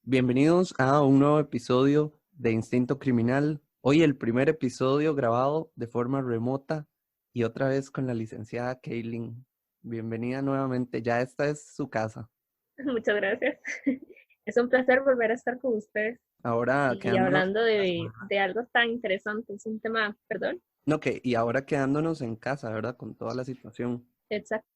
Bienvenidos a un nuevo episodio de Instinto Criminal. Hoy el primer episodio grabado de forma remota y otra vez con la licenciada Kaylin. Bienvenida nuevamente, ya esta es su casa. Muchas gracias. Es un placer volver a estar con ustedes Ahora y quedándonos hablando en casa. de algo tan interesante. Es un tema, perdón, No, y ahora quedándonos en casa, ¿verdad? Con toda la situación. exacto,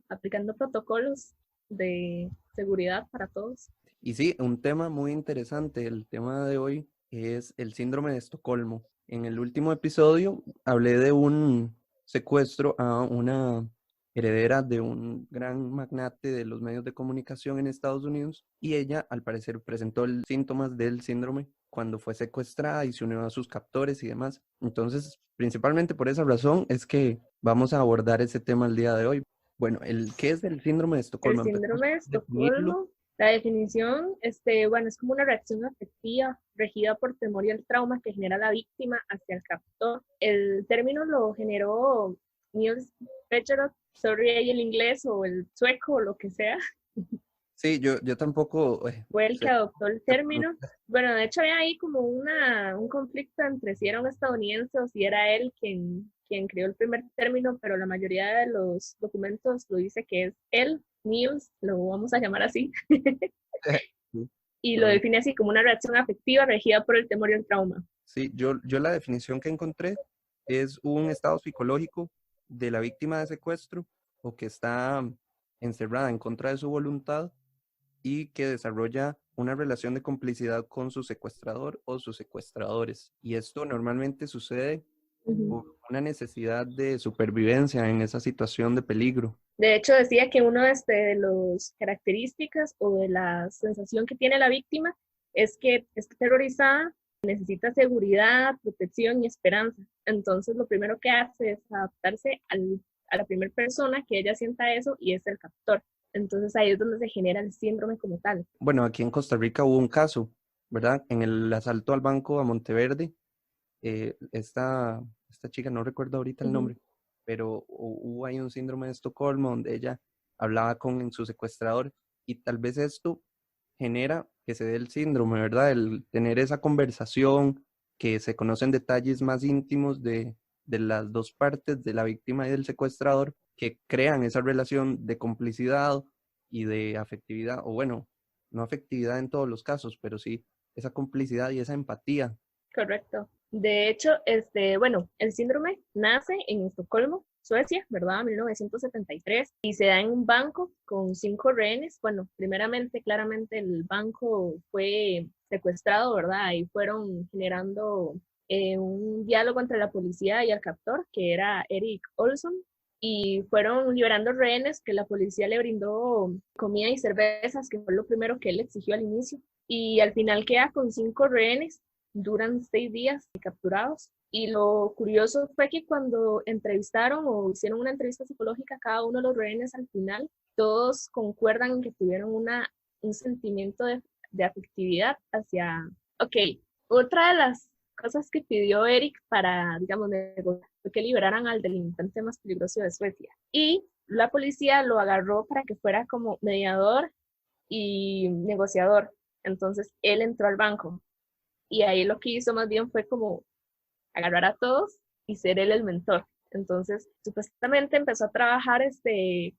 aplicando protocolos de seguridad para todos. Y sí, un tema muy interesante. El tema de hoy es el síndrome de Estocolmo. En el último episodio hablé de un secuestro a una heredera de un gran magnate de los medios de comunicación en Estados Unidos y ella al parecer presentó síntomas del síndrome cuando fue secuestrada y se unió a sus captores y demás. Entonces, principalmente por esa razón es que vamos a abordar ese tema el día de hoy. Bueno, ¿qué es el síndrome de El Estocolmo? Empecemos síndrome de por definirlo. Estocolmo, la definición, bueno, es como una reacción afectiva regida por temor y el trauma que genera la víctima hacia el captor. El término lo generó Niels Pecherot, sorry ahí el inglés o el sueco o lo que sea. Sí, yo tampoco Fue el que sé adoptó el se término. pronuncia. Bueno, de hecho había ahí como un conflicto entre si era un estadounidense o si era él quien creó el primer término, pero la mayoría de los documentos lo dice que es él, Niels, lo vamos a llamar así, Sí, y lo correcto. define así como una reacción afectiva regida por el temor y el trauma. Sí, yo la definición que encontré es un estado psicológico de la víctima de secuestro o que está encerrada en contra de su voluntad y que desarrolla una relación de complicidad con su secuestrador o sus secuestradores. Y esto normalmente sucede Ujú. por una necesidad de supervivencia en esa situación de peligro. De hecho, decía que uno de las características o de la sensación que tiene la víctima es que está terrorizada, necesita seguridad, protección y esperanza. Entonces, lo primero que hace es adaptarse a la primera persona que ella sienta eso y es el captor. Entonces, ahí es donde se genera el síndrome como tal. Bueno, aquí en Costa Rica hubo un caso, ¿verdad? En el asalto al banco a Monteverde, esta chica, no recuerdo ahorita el Ujú. nombre, pero hubo ahí un síndrome de Estocolmo donde ella hablaba con su secuestrador y tal vez esto genera que se dé el síndrome, ¿verdad? El tener esa conversación, que se conocen detalles más íntimos de las dos partes, de la víctima y del secuestrador, que crean esa relación de complicidad y de afectividad, o bueno, no afectividad en todos los casos, pero sí esa complicidad y esa empatía. Correcto. De hecho, bueno, el síndrome nace en Estocolmo, Suecia, ¿verdad? 1973, y se da en un banco con 5 rehenes. Bueno, primeramente, claramente el banco fue secuestrado, ¿verdad? Y fueron generando un diálogo entre la policía y el captor, que era Eric Olson, y fueron liberando rehenes que la policía le brindó comida y cervezas, que fue lo primero que él exigió al inicio. Y al final queda con 5 rehenes, duran 6 días capturados. Y lo curioso fue que cuando entrevistaron o hicieron una entrevista psicológica a cada uno de los rehenes al final, todos concuerdan en que tuvieron un sentimiento de afectividad hacia, ok, otra de las cosas que pidió Eric para, digamos, negociar fue que liberaran al delincuente más peligroso de Suecia. Y la policía lo agarró para que fuera como mediador y negociador. Entonces él entró al banco y ahí lo que hizo más bien fue como agarrar a todos y ser él el mentor. Entonces, supuestamente empezó a trabajar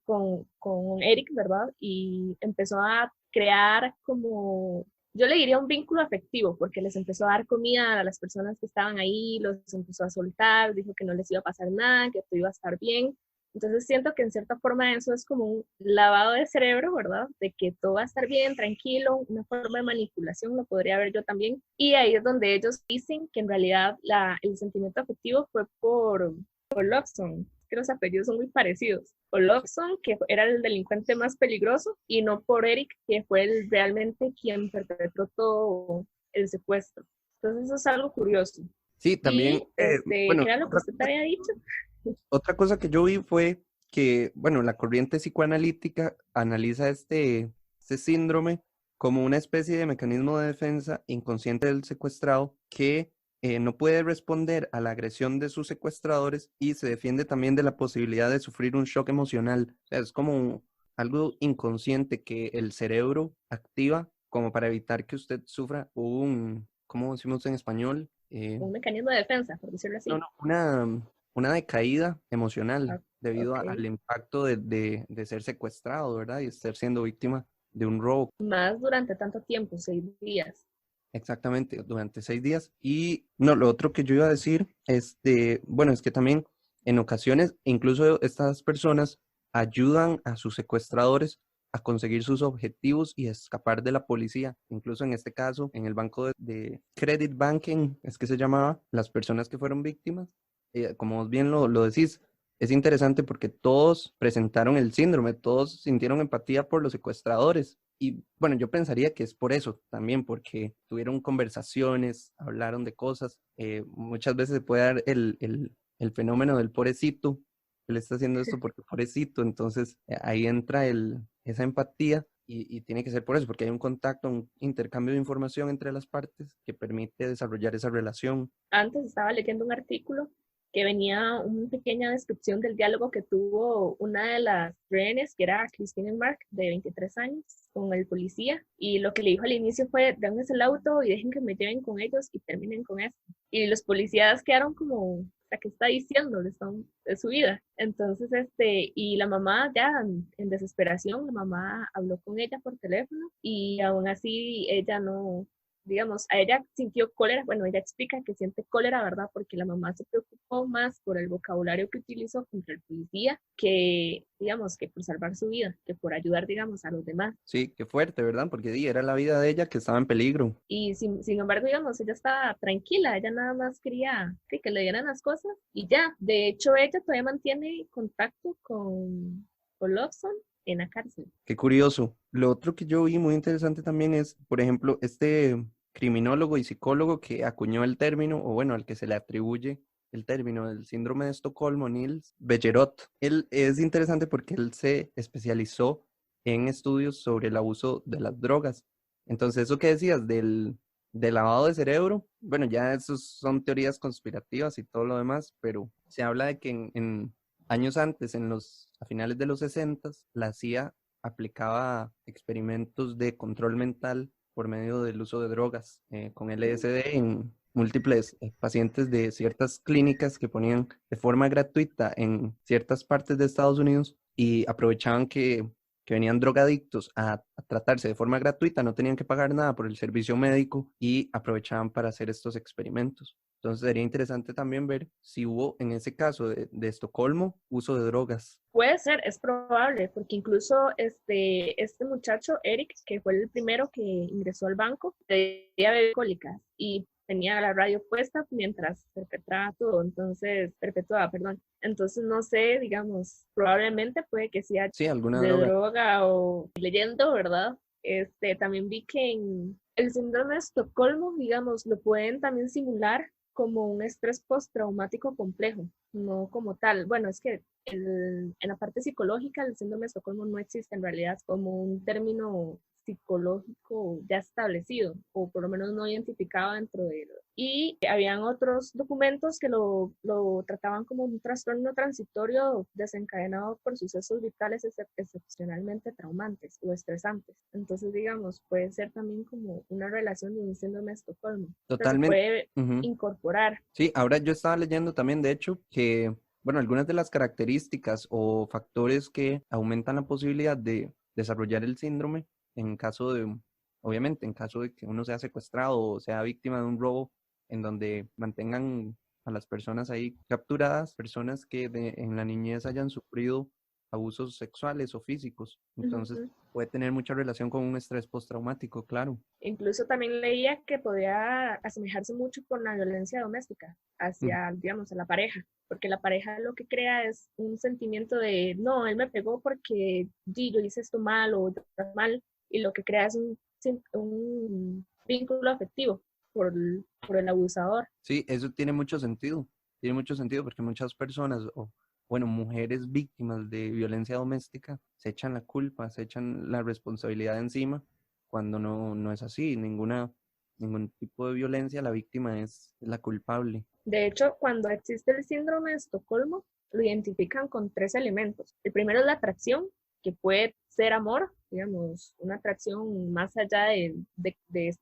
con Eric, ¿verdad? Y empezó a crear como, yo le diría un vínculo afectivo, porque les empezó a dar comida a las personas que estaban ahí, los empezó a soltar, dijo que no les iba a pasar nada, que todo iba a estar bien. Entonces siento que en cierta forma eso es como un lavado de cerebro, ¿verdad? De que todo va a estar bien, tranquilo, una forma de manipulación, lo podría ver yo también. Y ahí es donde ellos dicen que en realidad el sentimiento afectivo fue por Lobson, que los apellidos son muy parecidos. Por Lobson, que era el delincuente más peligroso, y no por Eric, que fue realmente quien perpetró todo el secuestro. Entonces eso es algo curioso. Sí, también, Y bueno, ¿qué era lo que usted te había dicho? otra cosa que yo vi fue que, bueno, la corriente psicoanalítica analiza este síndrome como una especie de mecanismo de defensa inconsciente del secuestrado que no puede responder a la agresión de sus secuestradores y se defiende también de la posibilidad de sufrir un shock emocional. O sea, es como algo inconsciente que el cerebro activa como para evitar que usted sufra un, ¿cómo decimos en español? Un mecanismo de defensa, por decirlo No, así. no, una decaída emocional Ah, debido ok. al impacto de ser secuestrado, ¿verdad? Y estar siendo víctima de un robo. Más durante tanto tiempo, 6 días. Exactamente, durante 6 días. Y no, lo otro que yo iba a decir, bueno, es que también en ocasiones, incluso estas personas ayudan a sus secuestradores a conseguir sus objetivos y escapar de la policía. Incluso en este caso, en el banco de Credit Banking, es que se llamaba, las personas que fueron víctimas, como vos bien lo decís, es interesante porque todos presentaron el síndrome, todos sintieron empatía por los secuestradores. Y bueno, yo pensaría que es por eso también, porque tuvieron conversaciones, hablaron de cosas. Muchas veces se puede dar el fenómeno del pobrecito, él está haciendo esto porque pobrecito, entonces ahí entra esa empatía y tiene que ser por eso, porque hay un contacto, un intercambio de información entre las partes que permite desarrollar esa relación. Antes estaba leyendo un artículo que venía una pequeña descripción del diálogo que tuvo una de las rehenes, que era Christine Mark, de 23 años, con el policía. Y lo que le dijo al inicio fue, denles el auto y dejen que me lleven con ellos y terminen con esto. Y los policías quedaron como, ¿qué está diciendo? Están de su vida. Entonces, y la mamá ya en desesperación, la mamá habló con ella por teléfono y aún así ella no, digamos, a ella sintió cólera, bueno, ella explica que siente cólera, ¿verdad? Porque la mamá se preocupó más por el vocabulario que utilizó contra el policía que, digamos, que por salvar su vida, que por ayudar, digamos, a los demás. Sí, qué fuerte, ¿verdad? Porque era la vida de ella que estaba en peligro. Y sin embargo, digamos, ella estaba tranquila, ella nada más quería que le dieran las cosas y ya. De hecho, ella todavía mantiene contacto con Lawson en la cárcel. Qué curioso. Lo otro que yo vi muy interesante también es, por ejemplo, este criminólogo y psicólogo que acuñó el término, o bueno, al que se le atribuye el término del síndrome de Estocolmo, Nils Bejerot. Él es interesante porque él se especializó en estudios sobre el abuso de las drogas. Entonces, eso que decías del lavado de cerebro, bueno, ya esos son teorías conspirativas y todo lo demás, pero se habla de que en años antes, a finales de los 60, la CIA aplicaba experimentos de control mental por medio del uso de drogas con LSD en múltiples pacientes de ciertas clínicas que ponían de forma gratuita en ciertas partes de Estados Unidos y aprovechaban que venían drogadictos a tratarse de forma gratuita, no tenían que pagar nada por el servicio médico y aprovechaban para hacer estos experimentos. Entonces sería interesante también ver si hubo en ese caso de Estocolmo uso de drogas. Puede ser, es probable, porque incluso este muchacho, Eric, que fue el primero que ingresó al banco, tenía bebida alcohólica y tenía la radio puesta mientras perpetraba todo, entonces, perpetuaba, perdón. Entonces, no sé, digamos, probablemente puede que sea Sí, alguna de droga. droga o leyendo, ¿verdad? También vi que en el síndrome de Estocolmo, digamos, lo pueden también simular como un estrés postraumático complejo, no como tal. Bueno, es que en la parte psicológica el síndrome de Estocolmo no existe en realidad como un término psicológico ya establecido o por lo menos no identificado dentro de él. Y habían otros documentos que lo trataban como un trastorno transitorio desencadenado por sucesos vitales excepcionalmente traumantes o estresantes. Entonces, digamos, puede ser también como una relación de un síndrome de Estocolmo. O sea, se Totalmente. puede Ujú. incorporar. Sí, ahora yo estaba leyendo también, de hecho, que, bueno, algunas de las características o factores que aumentan la posibilidad de desarrollar el síndrome en caso de, obviamente, en caso de que uno sea secuestrado o sea víctima de un robo en donde mantengan a las personas ahí capturadas, personas que en la niñez hayan sufrido abusos sexuales o físicos. Entonces, Ujú. puede tener mucha relación con un estrés postraumático, claro. Incluso también leía que podía asemejarse mucho con la violencia doméstica Mm. hacia, digamos, a la pareja, porque la pareja lo que crea es un sentimiento de, no, él me pegó porque yo hice esto mal o yo hice mal, y lo que crea es un vínculo afectivo por el abusador. Sí, eso tiene mucho sentido porque muchas personas, o bueno, mujeres víctimas de violencia doméstica, se echan la culpa, se echan la responsabilidad encima, cuando no es así, ningún tipo de violencia, la víctima es la culpable. De hecho, cuando existe el síndrome de Estocolmo, lo identifican con 3 elementos. El primero es la atracción, que puede ser amor, digamos, una atracción más allá de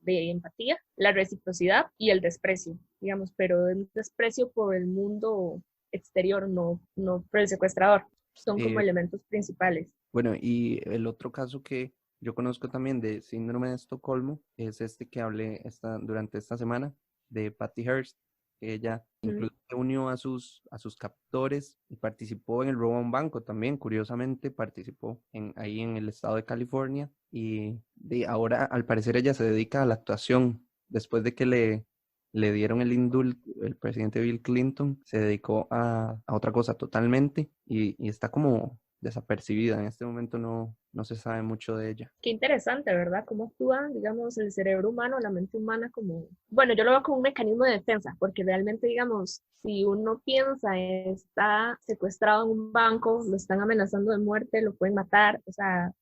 empatía, la reciprocidad y el desprecio, digamos, pero el desprecio por el mundo exterior, no por el secuestrador. Son como Eh, elementos principales. bueno, y el otro caso que yo conozco también de síndrome de Estocolmo es este que hablé durante esta semana de Patty Hearst, que ella Ujú. incluso se unió a sus captores y participó en el robo a un banco también, curiosamente participó ahí en el estado de California y ahora al parecer ella se dedica a la actuación después de que le dieron el indulto, el presidente Bill Clinton se dedicó a otra cosa totalmente y está como desapercibida. En este momento no se sabe mucho de ella. Qué interesante, ¿verdad? Cómo actúa, digamos, el cerebro humano, la mente humana como, bueno, yo lo veo como un mecanismo de defensa, porque realmente, digamos, si uno piensa está secuestrado en un banco, lo están amenazando de muerte, lo pueden matar, o sea,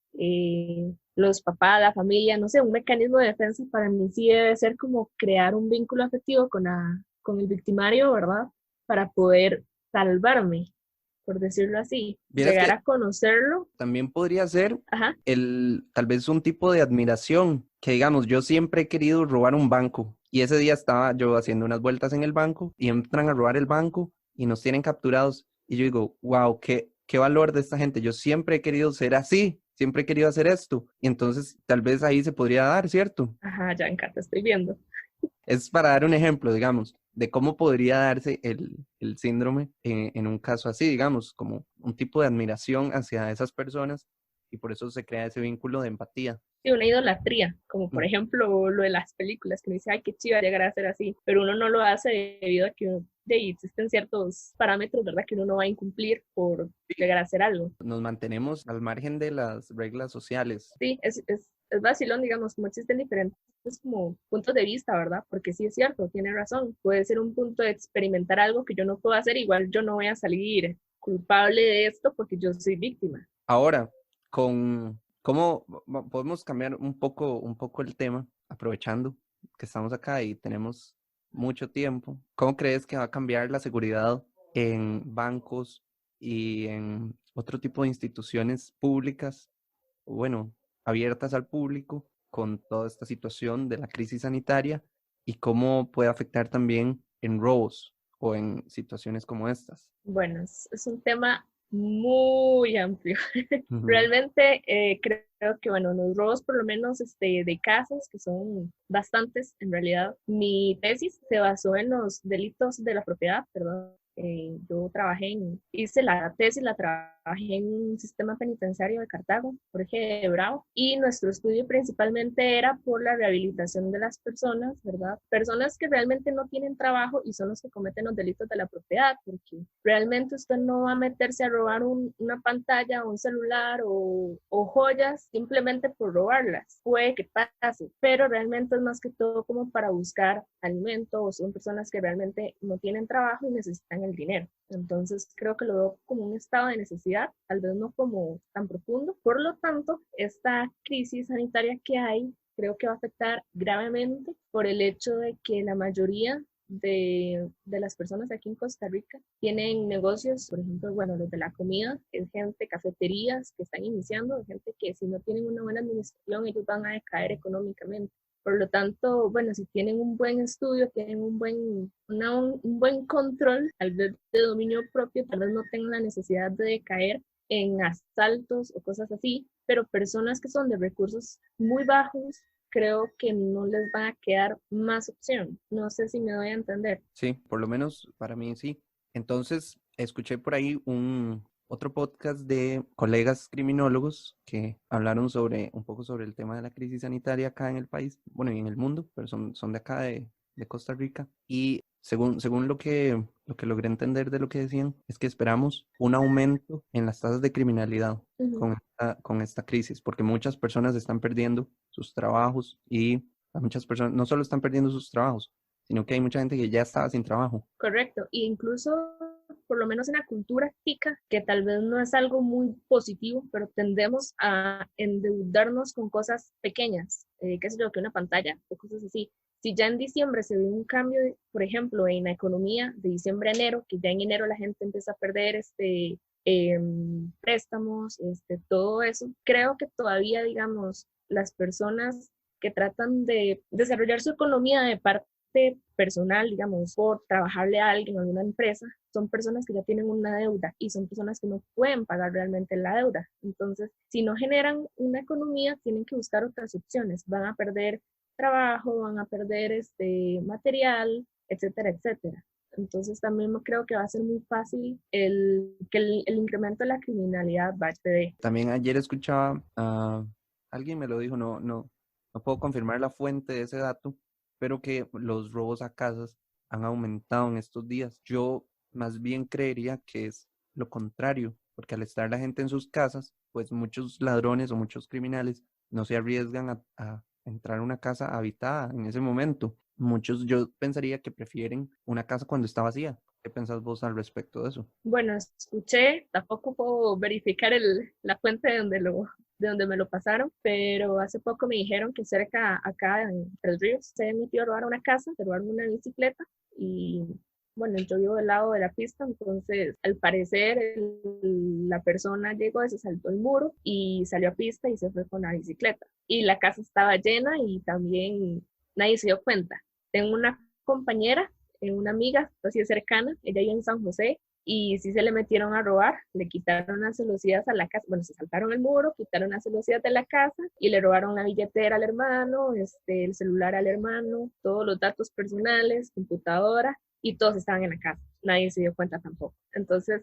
los papás, la familia, no sé, un mecanismo de defensa para mí sí debe ser como crear un vínculo afectivo con el victimario, ¿verdad? Para poder salvarme, por decirlo así, Vieras llegar que a conocerlo, también podría ser ajá. tal vez un tipo de admiración, que digamos, yo siempre he querido robar un banco y ese día estaba yo haciendo unas vueltas en el banco y entran a robar el banco y nos tienen capturados y yo digo, wow, qué valor de esta gente. Yo siempre he querido ser así, siempre he querido hacer esto y entonces tal vez ahí se podría dar, ¿cierto? Ajá, ya en te estoy viendo. Es para dar un ejemplo, digamos, de cómo podría darse el síndrome en un caso así, digamos, como un tipo de admiración hacia esas personas y por eso se crea ese vínculo de empatía. Sí, una idolatría, como por Mm. ejemplo lo de las películas, que uno dice, ay, qué chiva llegar a ser así, pero uno no lo hace debido a que existen ciertos parámetros, ¿verdad?, que uno no va a incumplir por llegar a hacer algo. Nos mantenemos al margen de las reglas sociales. Sí, es vacilón, digamos, como existen diferentes como puntos de vista, ¿verdad? Porque sí es cierto, tiene razón, puede ser un punto de experimentar algo que yo no puedo hacer, igual yo no voy a salir culpable de esto porque yo soy víctima. Ahora, ¿cómo podemos cambiar un poco el tema, aprovechando que estamos acá y tenemos mucho tiempo? ¿Cómo crees que va a cambiar la seguridad en bancos y en otro tipo de instituciones públicas, bueno, abiertas al público con toda esta situación de la crisis sanitaria y cómo puede afectar también en robos o en situaciones como estas? Bueno, es un tema muy amplio. Ujú. Realmente creo que, bueno, los robos por lo menos de casas, que son bastantes en realidad, mi tesis se basó en los delitos de la propiedad, perdón. Yo hice la tesis, la trabajé en un sistema penitenciario de Cartago, Jorge de Bravo, y nuestro estudio principalmente era por la rehabilitación de las personas, ¿verdad? Personas que realmente no tienen trabajo y son los que cometen los delitos de la propiedad, porque realmente usted no va a meterse a robar una pantalla o un celular o joyas simplemente por robarlas. Puede que pase, pero realmente es más que todo como para buscar alimento o son personas que realmente no tienen trabajo y necesitan el dinero. Entonces creo que lo veo como un estado de necesidad, tal vez no como tan profundo. Por lo tanto, esta crisis sanitaria que hay creo que va a afectar gravemente por el hecho de que la mayoría de las personas aquí en Costa Rica tienen negocios, por ejemplo, bueno, los de la comida, es gente, cafeterías que están iniciando, gente que si no tienen una buena administración, ellos van a decaer económicamente. Por lo tanto, bueno, si tienen un buen estudio, tienen un buen control, tal vez de dominio propio, tal vez no tengan la necesidad de caer en asaltos o cosas así, pero personas que son de recursos muy bajos, creo que no les van a quedar más opción. No sé si me doy a entender. Sí, por lo menos para mí sí. Entonces, escuché por ahí otro podcast de colegas criminólogos que hablaron un poco sobre el tema de la crisis sanitaria acá en el país, bueno, y en el mundo, pero son de acá de Costa Rica. Y según lo que logré entender de lo que decían, es que esperamos un aumento en las tasas de criminalidad Ujú. con esta crisis, porque muchas personas están perdiendo sus trabajos y a muchas personas no solo están perdiendo sus trabajos, sino que hay mucha gente que ya estaba sin trabajo. Correcto. E incluso, por lo menos en la cultura tica, que tal vez no es algo muy positivo, pero tendemos a endeudarnos con cosas pequeñas, qué sé yo, que una pantalla o cosas así. Si ya en diciembre se ve un cambio, por ejemplo, en la economía de diciembre a enero, que ya en enero la gente empieza a perder préstamos, todo eso. Creo que todavía, digamos, las personas que tratan de desarrollar su economía de parte personal, digamos, por trabajarle a alguien o a una empresa, son personas que ya tienen una deuda y son personas que no pueden pagar realmente la deuda. Entonces, si no generan una economía, tienen que buscar otras opciones. Van a perder trabajo, van a perder material, etcétera, etcétera. Entonces también creo que va a ser muy fácil que el incremento de la criminalidad va a ceder. También ayer escuchaba alguien me lo dijo, no puedo confirmar la fuente de ese dato, pero que los robos a casas han aumentado en estos días. Yo más bien creería que es lo contrario, porque al estar la gente en sus casas, pues muchos ladrones o muchos criminales no se arriesgan a entrar a una casa habitada en ese momento. Muchos, yo pensaría que prefieren una casa cuando está vacía. ¿Qué pensás vos al respecto de eso? Bueno, escuché, tampoco puedo verificar la fuente de donde me lo pasaron, pero hace poco me dijeron que cerca acá en Tres Ríos se metió a robar una casa, se robaron una bicicleta y bueno, yo vivo del lado de la pista, entonces al parecer la persona llegó, se saltó el muro y salió a pista y se fue con la bicicleta. Y la casa estaba llena y también nadie se dio cuenta. Tengo una compañera, una amiga así cercana, ella vive en San José y sí se le metieron a robar, le quitaron las celosías a la casa, bueno, se saltaron el muro, quitaron las celosías de la casa y le robaron la billetera al hermano, el celular al hermano, todos los datos personales, computadora y todos estaban en la casa. Nadie se dio cuenta tampoco. Entonces,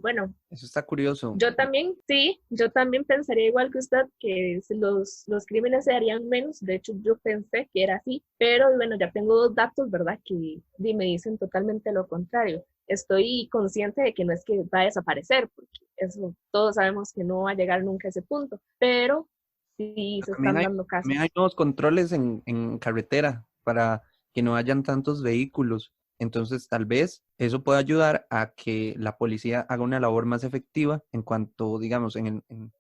bueno, Eso está curioso. yo también, sí, yo también pensaría igual que usted, que los crímenes se harían menos. De hecho, yo pensé que era así, pero bueno, ya tengo dos datos, ¿verdad? Que me dicen totalmente lo contrario. Estoy consciente de que no es que va a desaparecer, porque eso todos sabemos que no va a llegar nunca a ese punto, pero sí se También están hay, dando también hay casos. nuevos controles en carretera para que no hayan tantos vehículos. Entonces, tal vez eso pueda ayudar a que la policía haga una labor más efectiva en cuanto, digamos,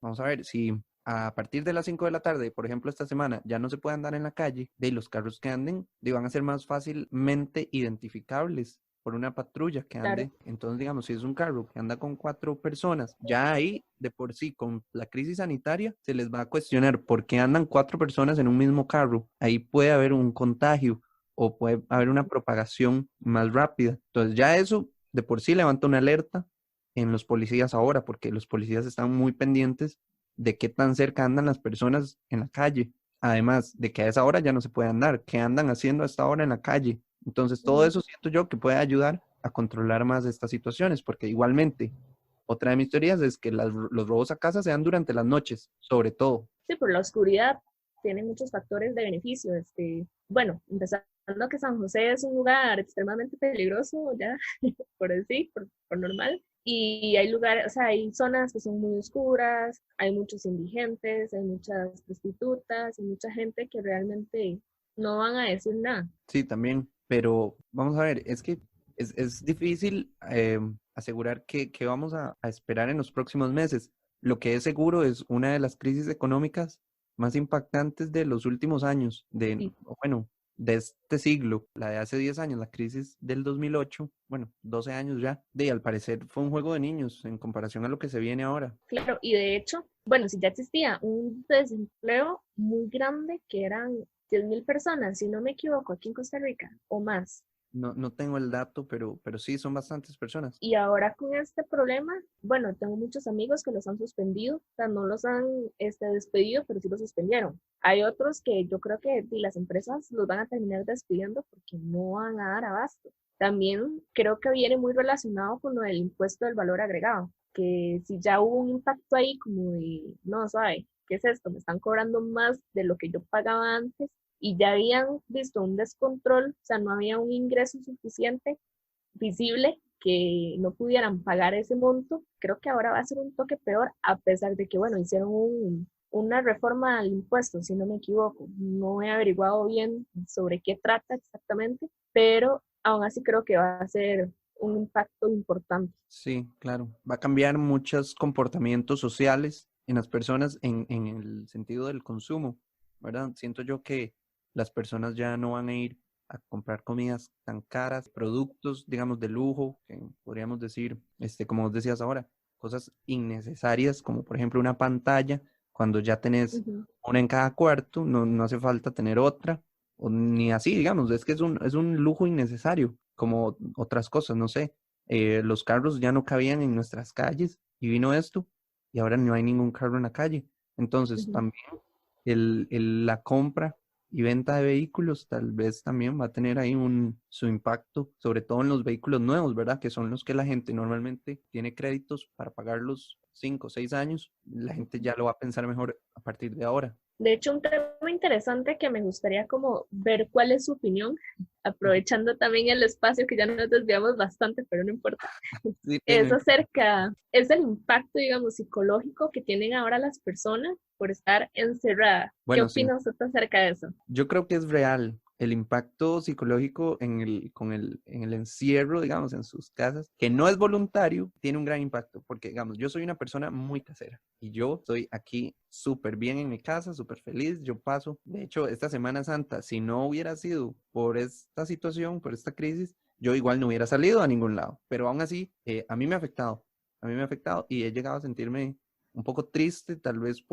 vamos a ver, si a partir de las 5 de la tarde, por ejemplo, esta semana, ya no se puede andar en la calle, de los carros que anden, van a ser más fácilmente identificables por una patrulla que Claro, ande. Entonces, digamos, si es un carro que anda con 4 personas, ya ahí de por sí con la crisis sanitaria se les va a cuestionar por qué andan 4 personas en un mismo carro. Ahí puede haber un contagio o puede haber una propagación más rápida. Entonces, ya eso de por sí levanta una alerta en los policías ahora, porque los policías están muy pendientes de qué tan cerca andan las personas en la calle. Además de que a esa hora ya no se puede andar, qué andan haciendo a esta hora en la calle. Entonces, todo eso siento yo que puede ayudar a controlar más estas situaciones, porque igualmente, otra de mis teorías es que los robos a casa se dan durante las noches, sobre todo. sí, por la oscuridad tiene muchos factores de beneficio. Bueno, empezando que San José es un lugar extremadamente peligroso, ya, por decir, por normal. Y hay lugares, o sea, hay zonas que son muy oscuras, hay muchos indigentes, hay muchas prostitutas, hay mucha gente que realmente no van a decir nada. Sí, también, pero vamos a ver, es que es difícil asegurar que vamos a esperar en los próximos meses. Lo que es seguro es una de las crisis económicas más impactantes de los últimos años, Sí, o bueno, de este siglo, la de hace 10 años, la crisis del 2008, bueno, 12 años ya, al parecer fue un juego de niños en comparación a lo que se viene ahora. claro, y de hecho, bueno, si ya existía un desempleo muy grande que eran 10.000 personas, si no me equivoco, aquí en Costa Rica, o más. No tengo el dato, pero sí, son bastantes personas. Y ahora con este problema, bueno, tengo muchos amigos que los han suspendido, o sea, no los han despedido, pero sí los suspendieron. Hay otros que yo creo que las empresas los van a terminar despidiendo porque no van a dar abasto. También creo que viene muy relacionado con lo del impuesto del valor agregado, que si ya hubo un impacto ahí como de, no, sabe, ¿qué es esto? Me están cobrando más de lo que yo pagaba antes y ya habían visto un descontrol, o sea, no había un ingreso suficiente visible que no pudieran pagar ese monto, creo que ahora va a ser un toque peor, a pesar de que, bueno, hicieron una reforma al impuesto, si no me equivoco. No he averiguado bien sobre qué trata exactamente, pero aún así creo que va a ser un impacto importante. Sí, claro. Va a cambiar muchos comportamientos sociales en las personas en el sentido del consumo, ¿verdad? Siento yo que las personas ya no van a ir a comprar comidas tan caras, productos, digamos, de lujo, que podríamos decir, como vos decías ahora, cosas innecesarias, como por ejemplo una pantalla, cuando ya tenés Ujú, una en cada cuarto, no hace falta tener otra, o ni así, digamos, es que es un lujo innecesario, como otras cosas, no sé, los carros ya no cabían en nuestras calles y vino esto, y ahora no hay ningún carro en la calle. Entonces, ujú. también la compra y venta de vehículos tal vez también va a tener ahí su impacto, sobre todo en los vehículos nuevos, ¿verdad? Que son los que la gente normalmente tiene créditos para pagar los 5 o 6 años. La gente ya lo va a pensar mejor a partir de ahora. De hecho, un tema interesante que me gustaría como ver cuál es su opinión, aprovechando también el espacio que ya nos desviamos bastante, pero no importa, Sí, sí, es acerca, es el impacto, digamos, psicológico que tienen ahora las personas por estar encerradas. ¿Qué bueno, sí. opina usted acerca de eso? Yo creo que es real el impacto psicológico en el encierro, digamos, en sus casas, que no es voluntario, tiene un gran impacto, porque, digamos, yo soy una persona muy casera y yo estoy aquí súper bien en mi casa, súper feliz, yo paso, de hecho, esta Semana Santa, si no hubiera sido por esta situación, por esta crisis, yo igual no hubiera salido a ningún lado, pero aún así, a mí me ha afectado y he llegado a sentirme un poco triste, tal vez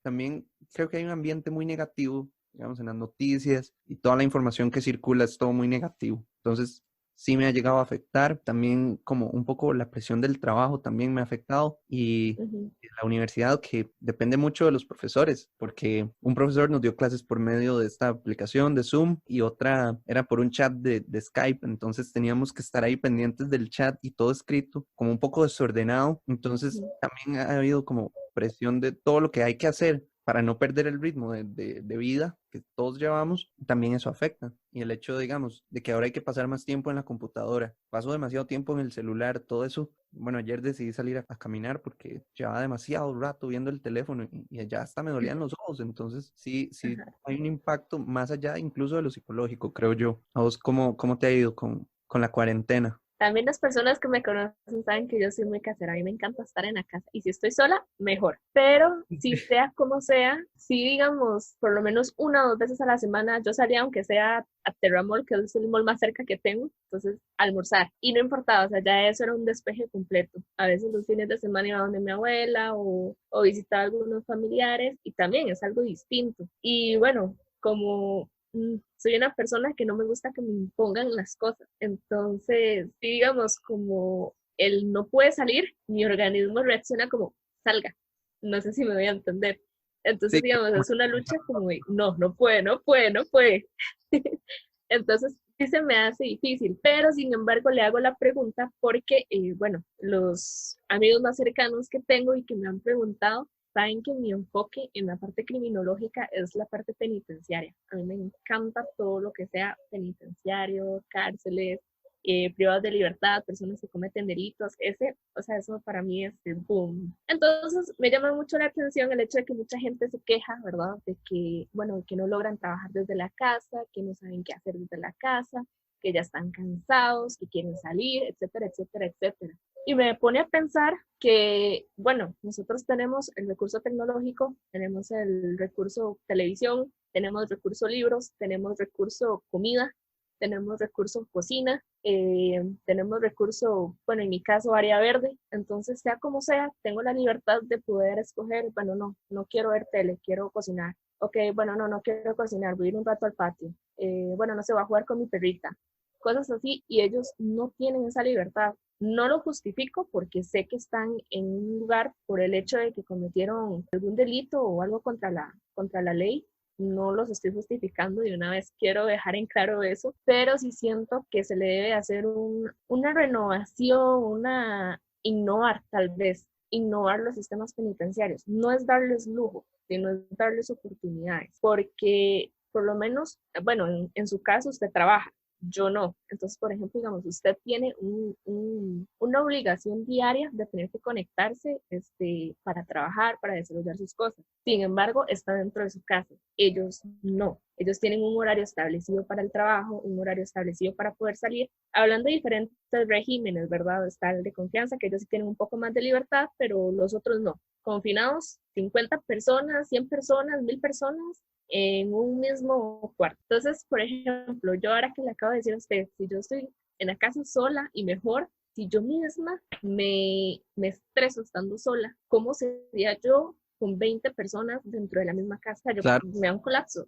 también creo que hay un ambiente muy negativo, digamos, en las noticias y toda la información que circula es todo muy negativo. Entonces, sí me ha llegado a afectar. También como un poco la presión del trabajo también me ha afectado y Ujú, la universidad que depende mucho de los profesores, porque un profesor nos dio clases por medio de esta aplicación de Zoom y otra era por un chat de Skype, entonces teníamos que estar ahí pendientes del chat y todo escrito, como un poco desordenado. Entonces, ujú. también ha habido como presión de todo lo que hay que hacer para no perder el ritmo de vida que todos llevamos, también eso afecta. Y el hecho, digamos, de que ahora hay que pasar más tiempo en la computadora, paso demasiado tiempo en el celular, todo eso. Bueno, ayer decidí salir a caminar porque llevaba demasiado rato viendo el teléfono y ya hasta me dolían los ojos. Entonces, sí, sí, Ajá. hay un impacto más allá incluso de lo psicológico, creo yo. ¿A vos cómo te ha ido con la cuarentena? También las personas que me conocen saben que yo soy muy casera, a mí me encanta estar en la casa y si estoy sola, mejor. Pero si sea como sea, si digamos por lo menos una o dos veces a la semana yo salía, aunque sea a Terramall, que es el mall más cerca que tengo, entonces almorzar. Y no importaba, o sea, ya eso era un despeje completo. A veces los fines de semana iba donde mi abuela o visitaba a algunos familiares y también es algo distinto. Y bueno, como soy una persona que no me gusta que me impongan las cosas. Entonces, sí, digamos, como él no puede salir, mi organismo reacciona como salga. No sé si me voy a entender. Entonces, Sí, digamos, es una lucha como de, no, no puede, no puede, no puede. Entonces, sí se me hace difícil, pero sin embargo le hago la pregunta porque, bueno, los amigos más cercanos que tengo y que me han preguntado saben que mi enfoque en la parte criminológica es la parte penitenciaria. A mí me encanta todo lo que sea penitenciario, cárceles, privados de libertad, personas que cometen delitos, o sea, eso para mí es el boom. Entonces, me llama mucho la atención el hecho de que mucha gente se queja, ¿verdad? De que, bueno, que no logran trabajar desde la casa, que no saben qué hacer desde la casa, que ya están cansados, que quieren salir, etcétera, etcétera, etcétera. Y me pone a pensar que, bueno, nosotros tenemos el recurso tecnológico, tenemos el recurso televisión, tenemos recurso libros, tenemos recurso comida, tenemos recurso cocina, tenemos recurso, bueno, en mi caso, área verde. Entonces, sea como sea, tengo la libertad de poder escoger, bueno, no quiero ver tele, quiero cocinar. Ok, bueno, no quiero cocinar, voy a ir un rato al patio. Bueno, no se va a jugar con mi perrita. Cosas así, y ellos no tienen esa libertad. No lo justifico porque sé que están en un lugar por el hecho de que cometieron algún delito o algo contra la ley. No los estoy justificando de una vez, quiero dejar en claro eso, pero sí siento que se le debe hacer una renovación, innovar tal vez, innovar los sistemas penitenciarios. No es darles lujo, sino es darles oportunidades, porque por lo menos, bueno, en su caso usted trabaja, yo no. Entonces, por ejemplo, digamos, usted tiene una obligación diaria de tener que conectarse para trabajar, para desarrollar sus cosas. Sin embargo, está dentro de su casa. Ellos no. Ellos tienen un horario establecido para el trabajo, un horario establecido para poder salir. Hablando de diferentes regímenes, ¿verdad? Está el de confianza, que ellos sí tienen un poco más de libertad, pero los otros no. Confinados, 50 personas, 100 personas, 1000 personas, en un mismo cuarto. Entonces, por ejemplo, yo ahora que le acabo de decir a usted, si yo estoy en la casa sola y mejor, si yo misma me estreso estando sola, ¿cómo sería yo con 20 personas dentro de la misma casa? Yo, Claro, me da un colapso,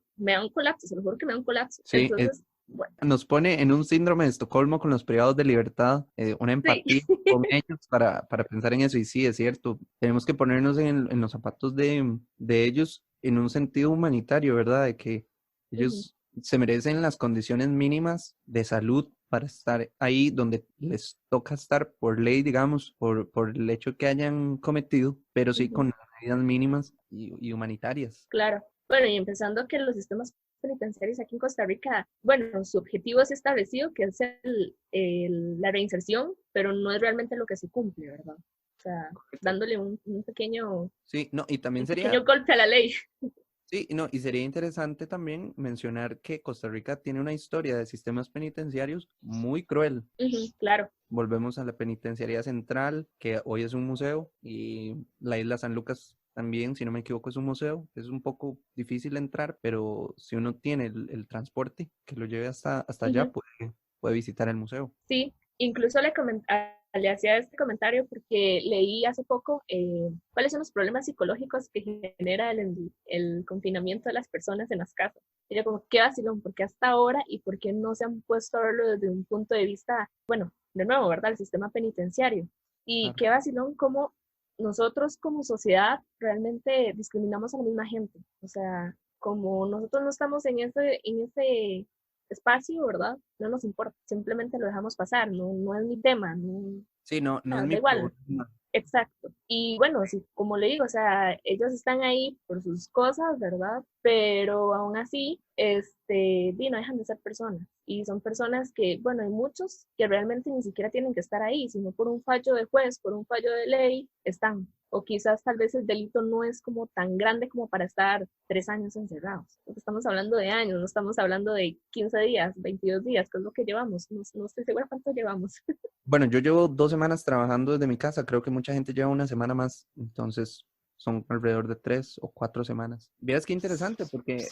se lo juro que me da un colapso. sí, Entonces, bueno, nos pone en un síndrome de Estocolmo con los privados de libertad, una sí. empatía con ellos para pensar en eso. Y sí, es cierto, tenemos que ponernos en los zapatos de ellos en un sentido humanitario, ¿verdad? De que Ujú, ellos se merecen las condiciones mínimas de salud para estar ahí donde les toca estar por ley, digamos, por el hecho que hayan cometido, pero sí ujú. con medidas mínimas y humanitarias. Claro. Bueno, y empezando que los sistemas penitenciarios aquí en Costa Rica, bueno, su objetivo es establecido, que es la reinserción, pero no es realmente lo que se cumple, ¿verdad? O sea, dándole Sí, no, y también un sería. pequeño golpe a la ley. Sí, no, y sería interesante también mencionar que Costa Rica tiene una historia de sistemas penitenciarios muy cruel. Ujú, claro. Volvemos a la penitenciaría central, que hoy es un museo, y la isla San Lucas también, si no me equivoco, es un museo. Es un poco difícil entrar, pero si uno tiene el transporte que lo lleve hasta allá, Ujú. puede visitar el museo. Sí, incluso le hacía este comentario porque leí hace poco cuáles son los problemas psicológicos que genera el confinamiento de las personas en las casas. Y yo como, qué vacilón, ¿por qué hasta ahora y por qué no se han puesto a verlo desde un punto de vista, bueno, de nuevo, ¿verdad? El sistema penitenciario. Y Claro. qué vacilón cómo nosotros como sociedad realmente discriminamos a la misma gente. O sea, como nosotros no estamos en ese espacio, ¿verdad? No nos importa, simplemente lo dejamos pasar, no es mi tema, no, Sí, no, no es da mi igual. problema. Exacto. Y bueno, sí, como le digo, o sea, ellos están ahí por sus cosas, ¿verdad? Pero aún así, no dejan de ser personas. Y son personas que, bueno, hay muchos que realmente ni siquiera tienen que estar ahí, sino por un fallo de juez, por un fallo de ley, están. O quizás tal vez el delito no es como tan grande como para estar 3 años encerrados. Porque estamos hablando de años, no estamos hablando de 15 días, 22 días, que es lo que llevamos. No estoy segura cuánto llevamos. Bueno, yo llevo 2 semanas trabajando desde mi casa, creo que mucha gente lleva una semana más, entonces son alrededor de 3 o 4 semanas. Vieras qué interesante, porque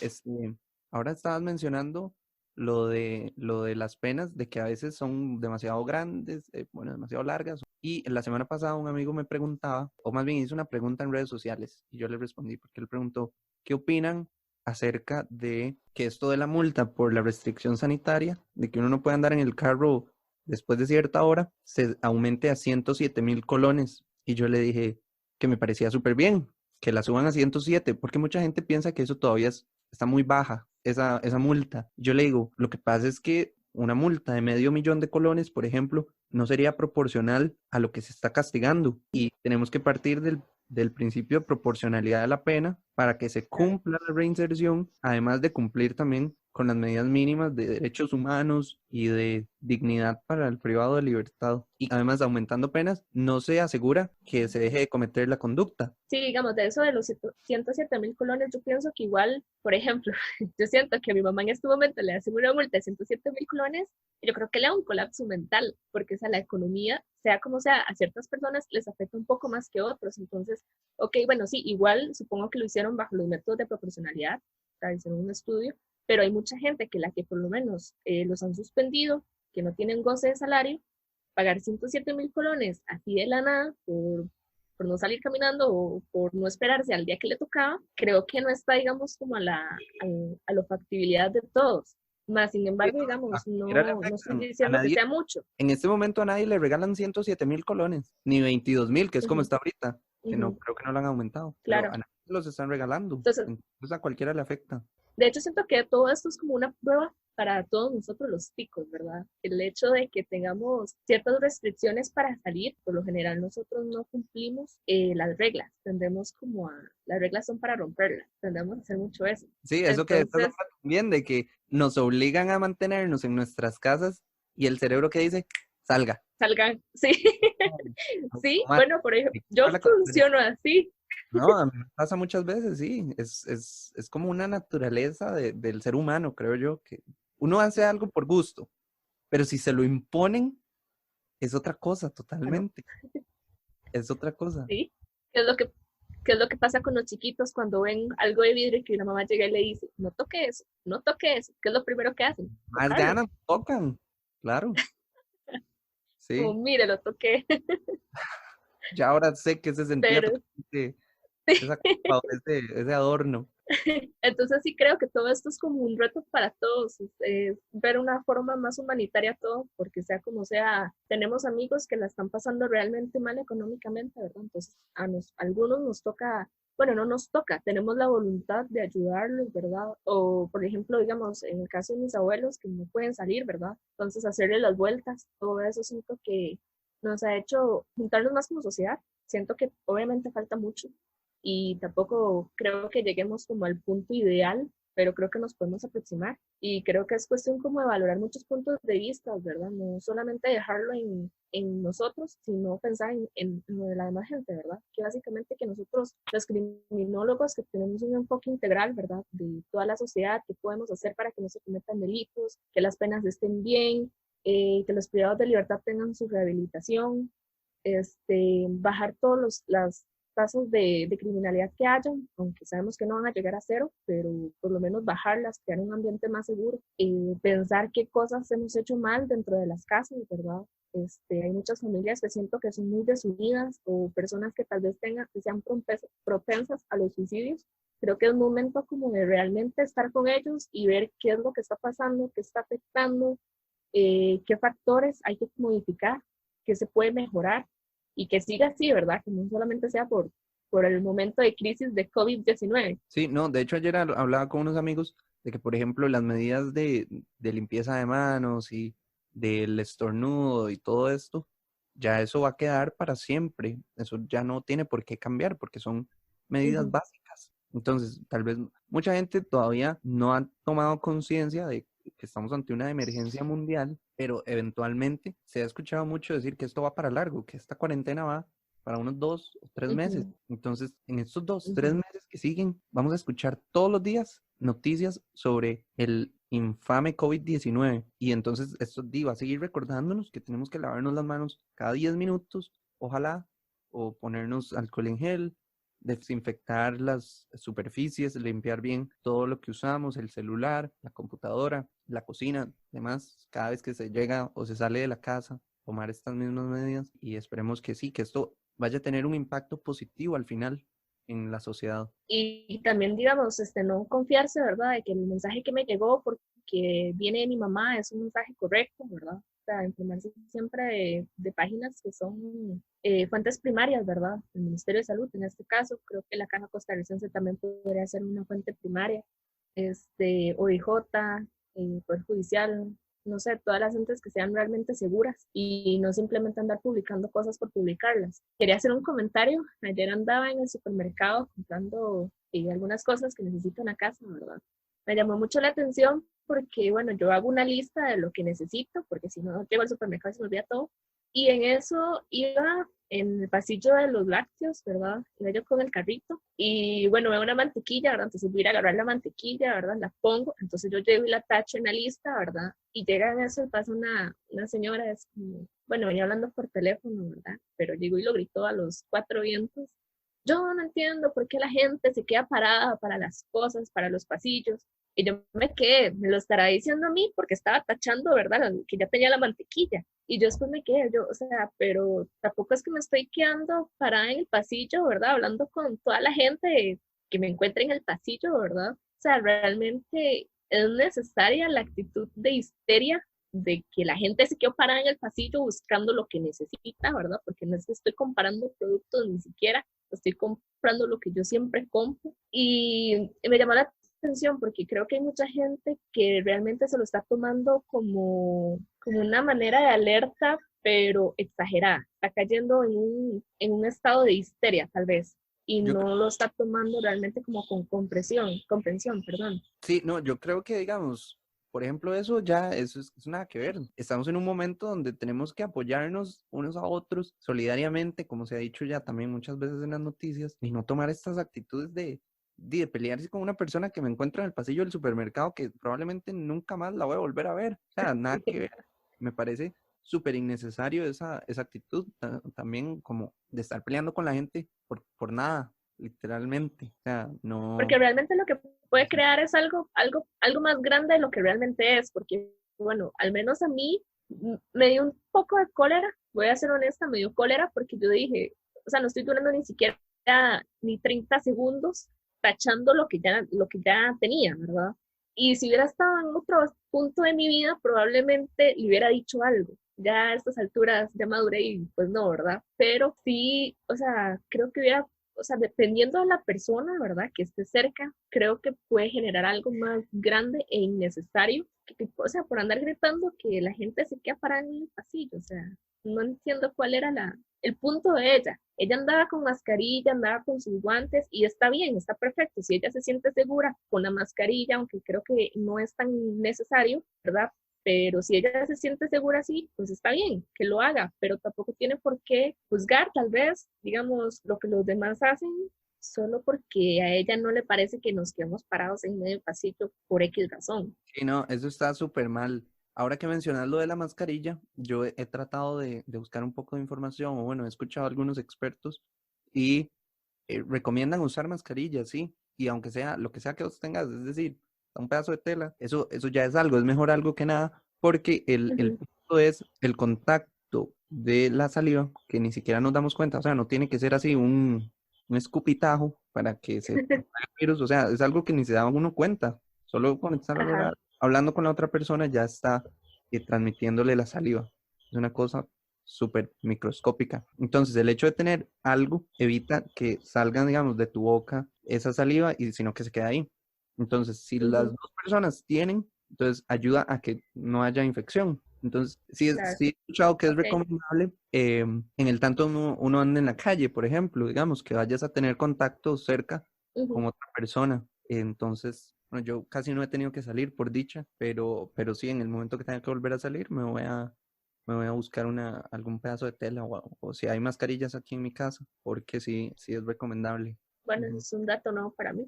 ahora estabas mencionando lo de las penas, de que a veces son demasiado grandes, bueno, demasiado largas. Y la semana pasada un amigo me preguntaba, o más bien hizo una pregunta en redes sociales, y yo le respondí, porque él preguntó, ¿qué opinan acerca de que esto de la multa por la restricción sanitaria, de que uno no puede andar en el carro después de cierta hora, se aumente a 107.000 colones? Y yo le dije que me parecía súper bien, que la suban a 107, porque mucha gente piensa que eso todavía está muy baja, esa multa. Yo le digo, lo que pasa es que una multa de $500,000, por ejemplo, no sería proporcional a lo que se está castigando. Y tenemos que partir del principio de proporcionalidad de la pena para que se Claro. cumpla la reinserción, además de cumplir también con las medidas mínimas de derechos humanos y de dignidad para el privado de libertad. Y además, aumentando penas, no se asegura que se deje de cometer la conducta. Sí, digamos, de eso de los 107.000 colones, yo pienso que igual, por ejemplo, yo siento que a mi mamá en este momento le hace una multa de 107.000 colones, y yo creo que le da un colapso mental, porque o sea, la economía, sea como sea, a ciertas personas les afecta un poco más que a otros. Entonces, ok, bueno, sí, igual supongo que lo hicieron bajo los métodos de proporcionalidad, o sea, hicieron un estudio, pero hay mucha gente que la que por lo menos los han suspendido, que no tienen goce de salario, pagar 107.000 colones así de la nada por no salir caminando o por no esperarse al día que le tocaba, creo que no está, digamos, como a la factibilidad de todos. Más, sin Sí, embargo, no, a digamos, cualquiera le no estoy afectan. A diciendo que nadie, sea mucho. en este momento a nadie le regalan 107.000 colones, ni 22.000, que es como Ujú, está ahorita, que no ujú, creo que no lo han aumentado, pero claro. a nadie los están regalando. Entonces, Entonces a cualquiera le afecta. de hecho, siento que todo esto es como una prueba para todos nosotros los ticos, ¿verdad? El hecho de que tengamos ciertas restricciones para salir, por lo general nosotros no cumplimos las reglas, tendemos como las reglas son para romperlas, tendemos a hacer mucho eso. Sí, eso que después Entonces, habla también de que nos obligan a mantenernos en nuestras casas y el cerebro que dice, salga. salgan, sí, sí, bueno, por ejemplo, yo Automático. funciono así. No, a mí me pasa muchas veces, sí. Es como una naturaleza del ser humano, creo yo, que uno hace algo por gusto, pero si se lo imponen, es otra cosa Ah, ¿no? totalmente. Es otra cosa. Sí, ¿qué es lo que, qué es lo que pasa con los chiquitos cuando ven algo de vidrio y que la mamá llega y le dice, no toque eso, no toque eso? ¿Qué es lo primero que hacen? Más Tocarlo. ganas, tocan, claro. como, Sí, mire, lo toqué, ya ahora sé que se sentía pero totalmente esa culpa, ese adorno. entonces sí creo que todo esto es como un reto para todos, ver una forma más humanitaria todo, porque sea como sea, tenemos amigos que la están pasando realmente mal económicamente, ¿verdad? Entonces algunos nos toca, bueno, no nos toca, tenemos la voluntad de ayudarlos, ¿verdad? O por ejemplo, digamos, en el caso de mis abuelos que no pueden salir, ¿verdad? Entonces hacerle las vueltas, todo eso siento que nos ha hecho juntarnos más como sociedad. Siento que obviamente falta mucho, y tampoco creo que lleguemos como al punto ideal, pero creo que nos podemos aproximar y creo que es cuestión como de valorar muchos puntos de vista, ¿verdad? No solamente dejarlo en nosotros, sino pensar en lo de la demás gente, ¿verdad? Que básicamente que nosotros, los criminólogos, que tenemos un enfoque integral, ¿verdad? De toda la sociedad, qué podemos hacer para que no se cometan delitos, que las penas estén bien, que los privados de libertad tengan su rehabilitación, bajar todos las tasas de criminalidad que hayan, aunque sabemos que no van a llegar a cero, pero por lo menos bajarlas, crear un ambiente más seguro, pensar qué cosas hemos hecho mal dentro de las casas, ¿verdad? Hay muchas familias que siento que son muy desunidas o personas que tal vez que sean propensas a los suicidios. Creo que es un momento como de realmente estar con ellos y ver qué es lo que está pasando, qué está afectando, qué factores hay que modificar, qué se puede mejorar y que siga así, ¿verdad? Que no solamente sea por el momento de crisis de COVID-19. Sí, no, de hecho ayer hablaba con unos amigos de que, por ejemplo, las medidas de limpieza de manos y del estornudo y todo esto, ya eso va a quedar para siempre. Eso ya no tiene por qué cambiar porque son medidas Ujú. básicas. Entonces, tal vez mucha gente todavía no ha tomado conciencia de que estamos ante una emergencia mundial, pero eventualmente se ha escuchado mucho decir que esto va para largo, que esta cuarentena va para unos 2 o 3 meses. Ujú. Entonces, en estos dos, tres Ujú. meses que siguen, vamos a escuchar todos los días noticias sobre el infame COVID-19. Y entonces, esto va a seguir recordándonos que tenemos que lavarnos las manos cada 10 minutos, ojalá, o ponernos alcohol en gel, desinfectar las superficies, limpiar bien todo lo que usamos, el celular, la computadora, la cocina, demás, cada vez que se llega o se sale de la casa, tomar estas mismas medidas y esperemos que sí, que esto vaya a tener un impacto positivo al final en la sociedad. Y también, digamos, no confiarse, ¿verdad? De que el mensaje que me llegó porque viene de mi mamá es un mensaje correcto, ¿verdad? O sea, informarse siempre de páginas que son fuentes primarias, ¿verdad? El Ministerio de Salud, en este caso, creo que la Caja Costarricense también podría ser una fuente primaria, OIJ, Poder Judicial, no sé, todas las entes que sean realmente seguras y no simplemente andar publicando cosas por publicarlas. Quería hacer un comentario. Ayer andaba en el supermercado comprando algunas cosas que necesito en la casa, ¿verdad? Me llamó mucho la atención porque, bueno, yo hago una lista de lo que necesito, porque si no llego al supermercado y se me olvida todo. Y en eso iba en el pasillo de los lácteos, ¿verdad? Iba yo con el carrito y bueno, veo una mantequilla, ¿verdad? Entonces voy a ir a agarrar la mantequilla, ¿verdad? La pongo, entonces yo llego y la tacho en la lista, ¿verdad? Y llega en eso y pasa una señora, es como, bueno, venía hablando por teléfono, ¿verdad? Pero llegó y lo gritó a los cuatro vientos. Yo no entiendo por qué la gente se queda parada para las cosas, para los pasillos. Y yo me quedé, me lo estará diciendo a mí porque estaba tachando, ¿verdad? Que ya tenía la mantequilla. Y yo después me quedé, yo, o sea, pero tampoco es que me estoy quedando parada en el pasillo, ¿verdad? Hablando con toda la gente que me encuentra en el pasillo, ¿verdad? O sea, realmente es necesaria la actitud de histeria de que la gente se quedó parada en el pasillo buscando lo que necesita, ¿verdad? Porque no es que estoy comparando productos ni siquiera, estoy comprando lo que yo siempre compro. Y me llamó la atención porque creo que hay mucha gente que realmente se lo está tomando como una manera de alerta, pero exagerada. Está cayendo en un estado de histeria, tal vez, y Yo no lo está tomando realmente como con comprensión, perdón. Sí, no, yo creo que, digamos, por ejemplo, eso ya, eso es nada que ver. Estamos en un momento donde tenemos que apoyarnos unos a otros solidariamente, como se ha dicho ya también muchas veces en las noticias, y no tomar estas actitudes de pelearse con una persona que me encuentro en el pasillo del supermercado que probablemente nunca más la voy a volver a ver. O sea, nada que ver. Me parece súper innecesario esa actitud también como de estar peleando con la gente por nada, literalmente. O sea, Porque no. realmente lo que puede crear es algo más grande de lo que realmente es, porque, bueno, al menos a mí me dio un poco de cólera, voy a ser honesta, me dio cólera porque yo dije, o sea, no estoy durando ni siquiera ni 30 segundos tachando lo que ya tenía, ¿verdad? Y si hubiera estado en otro punto de mi vida, probablemente le hubiera dicho algo. Ya a estas alturas ya maduré y pues no, ¿verdad? Pero sí, o sea, creo que hubiera, o sea, dependiendo de la persona, ¿verdad? Que esté cerca, creo que puede generar algo más grande e innecesario. O sea, por andar gritando que la gente se queda parada en el pasillo, o sea, no entiendo cuál era el punto de ella. Ella andaba con mascarilla, andaba con sus guantes y está bien, está perfecto. Si ella se siente segura con la mascarilla, aunque creo que no es tan necesario, ¿verdad? Pero si ella se siente segura así, pues está bien, que lo haga, pero tampoco tiene por qué juzgar tal vez, digamos, lo que los demás hacen solo porque a ella no le parece que nos quedemos parados en medio pasillo por X razón. Sí, no, eso está súper mal. Ahora que mencionas lo de la mascarilla, yo he tratado de buscar un poco de información, o bueno, he escuchado a algunos expertos y recomiendan usar mascarilla, sí, y aunque sea lo que sea que vos tengas, es decir, un pedazo de tela, eso ya es algo, es mejor algo que nada, porque el Ujú. punto es el contacto de la saliva, que ni siquiera nos damos cuenta, o sea, no tiene que ser así un escupitajo para que se propague el virus, o sea, es algo que ni se da uno cuenta, solo con estar Ajá, hablando con la otra persona ya está transmitiéndole la saliva, es una cosa súper microscópica. Entonces, el hecho de tener algo evita que salgan, digamos, de tu boca esa saliva y sino que se queda ahí. Entonces, si las ujú, dos personas tienen, entonces ayuda a que no haya infección. Entonces, sí, claro, sí he escuchado que es ok, recomendable en el tanto uno ande en la calle, por ejemplo, digamos, que vayas a tener contacto cerca ujú. con otra persona. Entonces, bueno, yo casi no he tenido que salir por dicha, pero sí, en el momento que tenga que volver a salir, me voy a buscar algún pedazo de tela o si hay mascarillas aquí en mi casa, porque sí, sí es recomendable. Bueno, eso Ujú. es un dato nuevo para mí,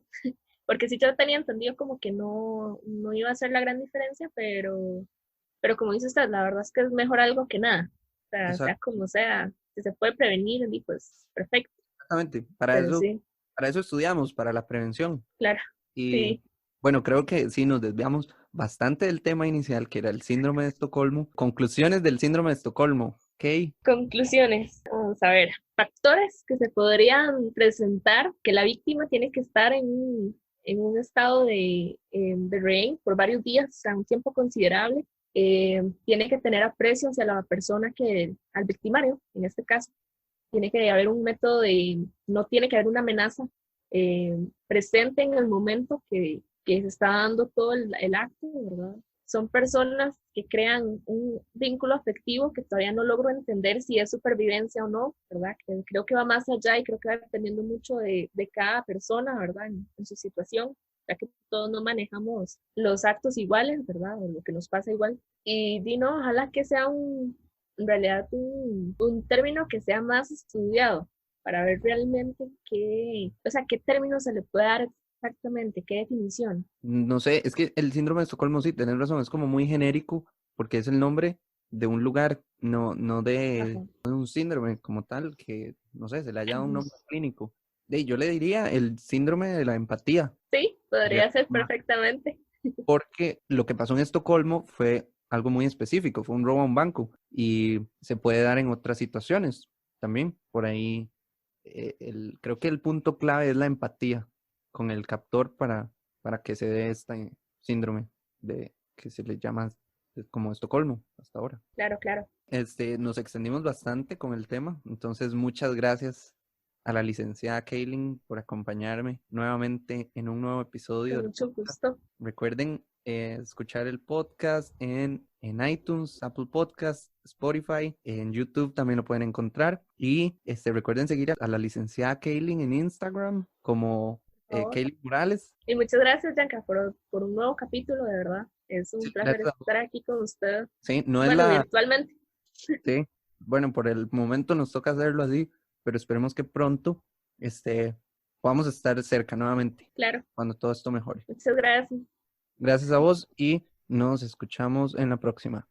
porque sí yo tenía entendido como que no, no iba a hacer la gran diferencia, pero como dice usted, la verdad es que es mejor algo que nada, o sea Exacto, como sea, si se puede prevenir, y pues perfecto, exactamente. pero sí, Para eso estudiamos, para la prevención. claro, Y sí. bueno, creo que sí nos desviamos bastante del tema inicial, que era el síndrome de Estocolmo. Conclusiones del síndrome de Estocolmo. Ok. Conclusiones, vamos a ver, factores que se podrían presentar, que la víctima tiene que estar en un estado de rehén por varios días, o sea, un tiempo considerable. Tiene que tener aprecio hacia la persona al victimario, en este caso. Tiene que haber un método no tiene que haber una amenaza presente en el momento que se está dando todo el acto, ¿verdad? Son personas que crean un vínculo afectivo que todavía no logro entender si es supervivencia o no, ¿verdad? Que creo que va más allá y creo que va dependiendo mucho de cada persona, ¿verdad? En su situación, ya que todos no manejamos los actos iguales, ¿verdad? O lo que nos pasa igual. Y Dino, ojalá que sea en realidad un término que sea más estudiado para ver realmente o sea, qué término se le puede dar exactamente, qué definición. No sé, es que el síndrome de Estocolmo, sí, tenés razón, es como muy genérico porque es el nombre de un lugar, no Ajá. de un síndrome como tal, que no sé, se le haya dado un nombre clínico. Yo le diría el síndrome de la empatía, Sí, de cierta podría ser forma, perfectamente. porque lo que pasó en Estocolmo fue algo muy específico, fue un robo a un banco y se puede dar en otras situaciones también. Por ahí, creo que el punto clave es la empatía con el captor para que se dé este síndrome de que se le llama como Estocolmo hasta ahora. Claro, claro. Nos extendimos bastante con el tema, entonces muchas gracias a la licenciada Kaylin por acompañarme nuevamente en un nuevo episodio Con del mucho podcast. gusto. Recuerden escuchar el podcast en iTunes, Apple Podcast, Spotify, en YouTube también lo pueden encontrar. Y recuerden seguir a la licenciada Kaylin en Instagram como Por favor. Kaylin Morales. Y muchas gracias, Yanka, por un nuevo capítulo, de verdad. Es un Sí, placer gracias a vos. estar aquí con usted. Sí, no es Bueno, virtualmente. sí, bueno, por el momento nos toca hacerlo así, pero esperemos que pronto este, podamos estar cerca nuevamente Claro. cuando todo esto mejore. Muchas gracias. Gracias a vos y nos escuchamos en la próxima.